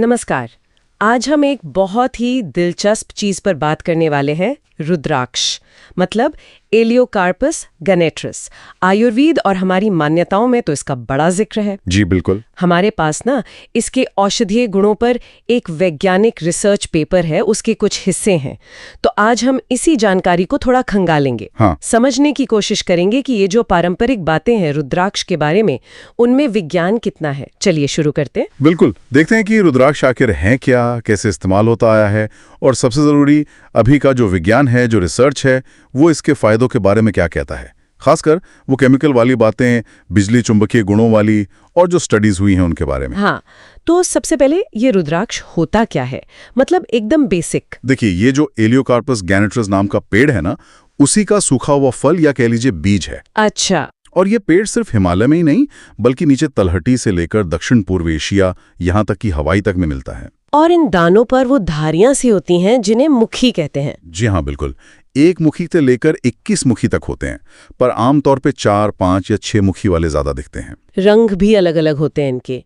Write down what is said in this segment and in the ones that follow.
नमस्कार। आज हम एक बहुत ही दिलचस्प चीज पर बात करने वाले हैं, रुद्राक्ष मतलब एलियोकार्पस गैनेट्रिस। आयुर्वेद और हमारी मान्यताओं में तो इसका बड़ा जिक्र है। जी बिल्कुल। हमारे पास ना इसके औषधीय गुणों पर एक वैज्ञानिक रिसर्च पेपर है, उसके कुछ हिस्से हैं। तो आज हम इसी जानकारी को थोड़ा खंगालेंगे। हाँ। समझने की कोशिश करेंगे कि ये जो पारंपरिक बातें हैं रुद्राक्ष के बारे में, उनमें विज्ञान कितना है। चलिए शुरू करते हैं। बिल्कुल, देखते हैं कि रुद्राक्ष आखिर है क्या, कैसे इस्तेमाल होता आया है, और सबसे जरूरी अभी का जो विज्ञान है, जो रिसर्च है, वो इसके फायदों के बारे में क्या कहता है। खासकर वो केमिकल वाली बातें, बिजली चुंबकीय गुणों वाली और जो स्टडीज हुई हैं उनके बारे में। हाँ, तो सबसे पहले ये रुद्राक्ष होता क्या है, मतलब एकदम बेसिक। देखिए, ये जो एलियोकार्पस गैनेट्रिस नाम का पेड़ है ना, उसी का सूखा हुआ फल या कह लीजिए बीज है। अच्छा। और ये पेड़ सिर्फ हिमालय में ही नहीं, बल्कि नीचे तलहटी से लेकर दक्षिण पूर्व एशिया, यहाँ तक कि हवाई तक में मिलता है। और इन दानों पर वो धारियां सी होती हैं जिन्हें मुखी कहते हैं। जी हाँ, बिल्कुल। 1 मुखी से लेकर 21 मुखी तक होते हैं, पर आमतौर पे 4, 5 या 6 मुखी वाले ज्यादा दिखते हैं। रंग भी अलग अलग होते हैं इनके।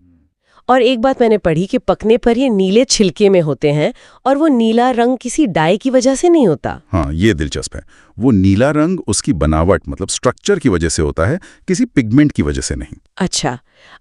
और एक बात मैंने पढ़ी कि पकने पर ये नीले छिलके में होते हैं, और वो नीला रंग किसी डाई की वजह से नहीं होता। हाँ, ये दिलचस्प है। वो नीला रंग उसकी बनावट मतलब स्ट्रक्चर की वजह से होता है, किसी पिगमेंट की वजह से नहीं। अच्छा,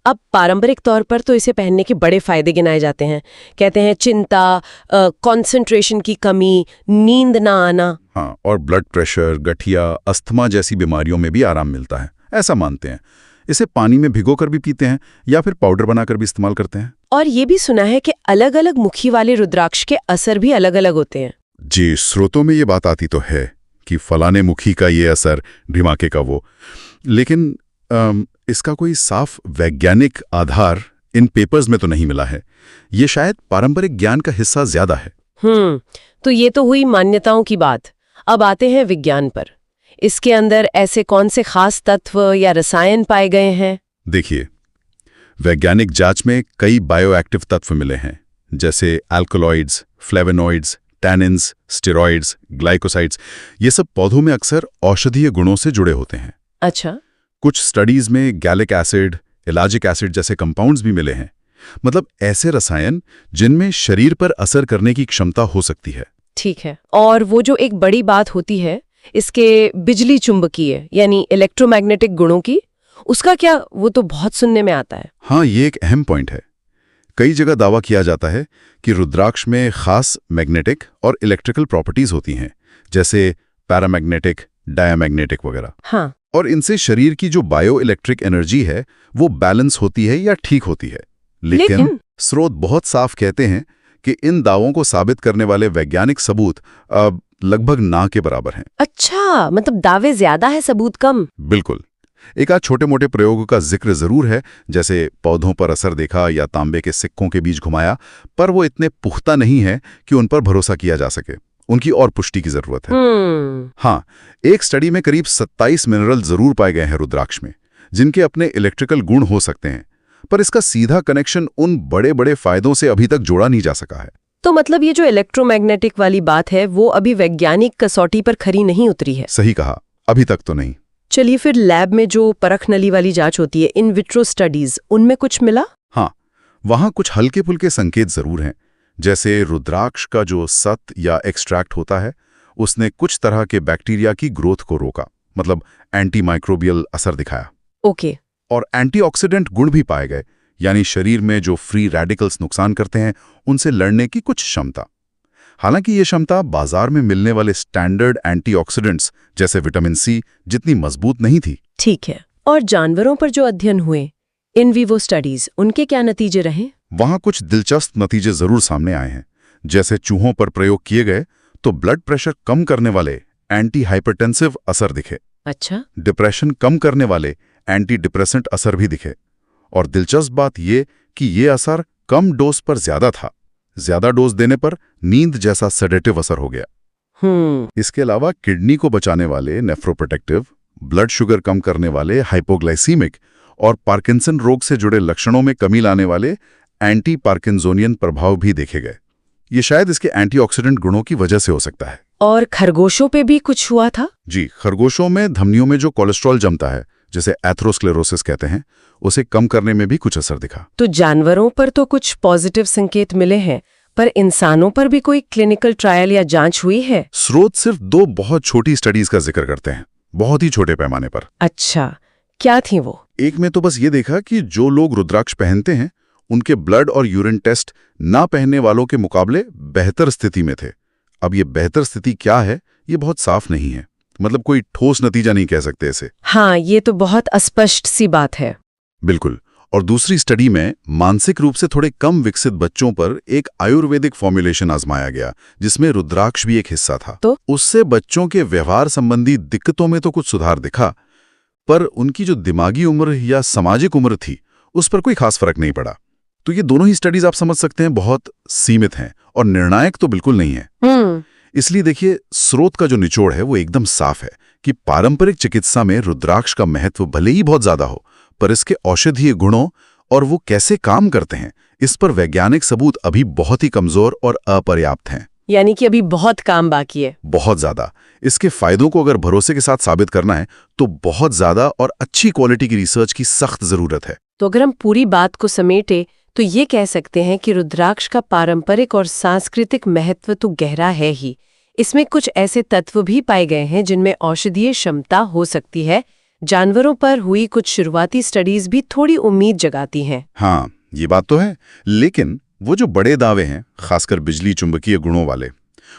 अब पारंपरिक तौर पर तो इसे पहनने के बड़े फायदे गिनाए जाते हैं। कहते हैं चिंता, कंसंट्रेशन की कमी, नींद ना आना। हाँ, और ब्लड प्रेशर, गठिया, अस्थमा जैसी बीमारियों में भी आराम मिलता है, ऐसा मानते हैं। इसे पानी में भिगोकर भी पीते हैं या फिर पाउडर बनाकर भी इस्तेमाल करते हैं। और ये भी सुना है कि अलग अलग मुखी वाले रुद्राक्ष के असर भी अलग अलग होते हैं। जी, स्रोतों में ये बात आती तो है कि फलाने मुखी का ये असर, ढिमाके का वो, लेकिन इसका कोई साफ वैज्ञानिक आधार इन पेपर्स में तो नहीं मिला है। ये शायद पारंपरिक ज्ञान का हिस्सा ज्यादा है। तो ये तो हुई मान्यताओं की बात। अब आते हैं विज्ञान पर। इसके अंदर ऐसे कौन से खास तत्व या रसायन पाए गए हैं? देखिए, वैज्ञानिक जांच में कई बायोएक्टिव तत्व मिले हैं, जैसे alkaloids, flavonoids, tannins, steroids, glycosides. ये सब पौधों में अक्सर औषधीय गुणों से जुड़े होते हैं। अच्छा। कुछ स्टडीज में गैलिक एसिड, इलाजिक एसिड जैसे कंपाउंड्स भी मिले हैं, मतलब ऐसे रसायन जिनमें शरीर पर असर करने की क्षमता हो सकती है। ठीक है। और वो जो एक बड़ी बात होती है इसके बिजली चुंबकीय यानी इलेक्ट्रोमैग्नेटिक गुणों की, उसका क्या? वो तो बहुत सुनने में आता है। हाँ, ये एक अहम पॉइंट है। कई जगह दावा किया जाता है कि रुद्राक्ष में खास मैग्नेटिक और इलेक्ट्रिकल प्रॉपर्टीज होती हैं, जैसे पैरामैग्नेटिक, डायामैग्नेटिक वगैरह। हाँ। और इनसे शरीर की जो बायो इलेक्ट्रिक एनर्जी है वो बैलेंस होती है या ठीक होती है। लेकिन स्रोत बहुत साफ कहते हैं कि इन दावों को साबित करने वाले वैज्ञानिक सबूत लगभग ना के बराबर हैं। अच्छा, मतलब दावे ज्यादा है, सबूत कम। बिल्कुल। एक आध छोटे मोटे प्रयोगों का जिक्र जरूर है, जैसे पौधों पर असर देखा या तांबे के सिक्कों के बीच घुमाया, पर वो इतने पुख्ता नहीं है कि उन पर भरोसा किया जा सके। उनकी और पुष्टि की जरूरत है। हाँ, एक स्टडी में करीब 27 मिनरल जरूर पाए गए हैं रुद्राक्ष में, जिनके अपने इलेक्ट्रिकल गुण हो सकते हैं, पर इसका सीधा कनेक्शन उन बड़े बड़े फायदों से अभी तक जोड़ा नहीं जा सका है। तो मतलब ये जो इलेक्ट्रोमैग्नेटिक वाली बात है वो अभी वैज्ञानिक कसौटी पर खरी नहीं उतरी है। सही कहा, अभी तक तो नहीं। चलिए फिर लैब में जो परख नली वाली जांच होती है, इन विट्रो स्टडीज, उनमें कुछ मिला? हाँ, वहां कुछ हल्के फुल्के संकेत जरूर हैं, जैसे रुद्राक्ष का जो सत या एक्सट्रैक्ट होता है, उसने कुछ तरह के बैक्टीरिया की ग्रोथ को रोका, मतलब एंटी माइक्रोबियल असर दिखाया। ओके। और एंटीऑक्सीडेंट गुण भी पाए गए, यानी शरीर में जो फ्री रेडिकल्स नुकसान करते हैं उनसे लड़ने की कुछ क्षमता। हालांकि ये क्षमता बाजार में मिलने वाले स्टैंडर्ड एंटीऑक्सीडेंट्स जैसे विटामिन सी जितनी मजबूत नहीं थी। ठीक है। और जानवरों पर जो अध्ययन हुए, इन विवो स्टडीज, उनके क्या नतीजे रहे? वहां कुछ दिलचस्प नतीजे जरूर सामने आए हैं। जैसे चूहों पर प्रयोग किए गए तो ब्लड प्रेशर कम करने वाले एंटी हाइपरटेंसिव असर दिखे। अच्छा। डिप्रेशन कम करने वाले एंटी डिप्रेसेंट असर भी दिखे। और दिलचस्प बात ये कि ये असर कम डोज पर ज्यादा था। ज्यादा डोज देने पर नींद जैसा सेडेटिव असर हो गया। इसके अलावा किडनी को बचाने वाले नेफ्रोप्रोटेक्टिव, ब्लड शुगर कम करने वाले हाइपोग्लाइसीमिक और पार्किंसन रोग से जुड़े लक्षणों में कमी लाने वाले एंटी पार्किंसोनियन प्रभाव भी देखे गए। ये शायद इसके एंटीऑक्सीडेंट गुणों की वजह से हो सकता है। और खरगोशों पे भी कुछ हुआ था? जी, खरगोशों में धमनियों में जो कोलेस्ट्रॉल जमता है, जिसे एथेरोस्क्लेरोसिस कहते हैं, उसे कम करने में भी कुछ असर दिखा। तो जानवरों पर तो कुछ पॉजिटिव संकेत मिले हैं, पर इंसानों पर भी कोई क्लिनिकल ट्रायल या जांच हुई है? स्रोत सिर्फ 2 बहुत छोटी स्टडीज का जिक्र करते हैं, बहुत ही छोटे पैमाने पर। अच्छा, क्या थी वो? एक में तो बस ये देखा कि जो लोग रुद्राक्ष पहनते हैं उनके ब्लड और यूरिन टेस्ट ना पहनने वालों के मुकाबले बेहतर स्थिति में थे। अब ये बेहतर स्थिति क्या है, ये बहुत साफ नहीं है, मतलब कोई ठोस नतीजा नहीं कह सकते इसे। हाँ, ये तो बहुत अस्पष्ट सी बात है। बिल्कुल। और दूसरी स्टडी में मानसिक रूप से थोड़े कम विकसित बच्चों पर एक आयुर्वेदिक फॉर्मुलेशन आजमाया गया, जिसमें रुद्राक्ष भी एक हिस्सा था। तो उससे बच्चों के व्यवहार संबंधी दिक्कतों में तो कुछ सुधार दिखा, पर उनकी जो दिमागी उम्र या सामाजिक उम्र थी उस पर कोई खास फर्क नहीं पड़ा। तो ये दोनों ही स्टडीज आप समझ सकते हैं बहुत सीमित हैं और निर्णायक तो बिल्कुल नहीं है। इसलिए देखिए, स्रोत का जो निचोड़ है वो एकदम साफ है कि पारंपरिक चिकित्सा में रुद्राक्ष का महत्व भले ही बहुत ज्यादा हो, पर इसके औषधीय गुणों और वो कैसे काम करते हैं, इस पर वैज्ञानिक सबूत अभी बहुत ही कमजोर और अपर्याप्त हैं। यानी कि अभी बहुत काम बाकी है। बहुत ज्यादा। इसके फायदों को अगर भरोसे के साथ साबित करना है तो बहुत ज्यादा और अच्छी क्वालिटी की रिसर्च की सख्त जरूरत है। तो अगर हम पूरी बात को समेटे तो ये कह सकते हैं कि रुद्राक्ष का पारंपरिक और सांस्कृतिक महत्व तो गहरा है ही। इसमें कुछ ऐसे तत्व भी पाए गए हैं जिनमें औषधीय क्षमता हो सकती है। जानवरों पर हुई कुछ शुरुआती स्टडीज भी थोड़ी उम्मीद जगाती हैं। हाँ, ये बात तो है, लेकिन वो जो बड़े दावे हैं, खासकर बिजली चुंबकीय गुणों वाले,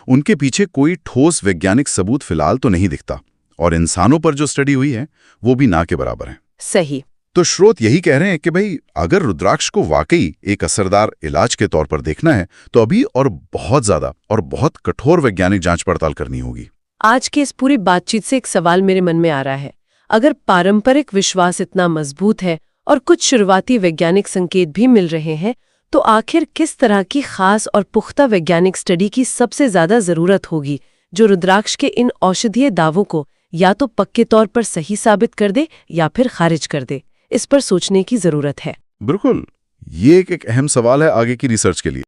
उनके पीछे कोई ठोस वैज्ञानिक सबूत फिलहाल तो नहीं दिखता। और इंसानों पर जो स्टडी हुई है वो भी ना के बराबर है। सही। तो स्रोत यही कह रहे हैं कि भाई, अगर रुद्राक्ष को वाकई एक असरदार इलाज के तौर पर देखना है तो अभी और बहुत ज्यादा और बहुत कठोर वैज्ञानिक जांच पड़ताल करनी होगी। आज के इस पूरी बातचीत से एक सवाल मेरे मन में आ रहा है। अगर पारंपरिक विश्वास इतना मजबूत है और कुछ शुरुआती वैज्ञानिक संकेत भी मिल रहे हैं, तो आखिर किस तरह की खास और पुख्ता वैज्ञानिक स्टडी की सबसे ज्यादा जरूरत होगी जो रुद्राक्ष के इन औषधीय दावों को या तो पक्के तौर पर सही साबित कर दे या फिर खारिज कर दे? इस पर सोचने की जरूरत है। बिल्कुल, ये एक अहम सवाल है आगे की रिसर्च के लिए।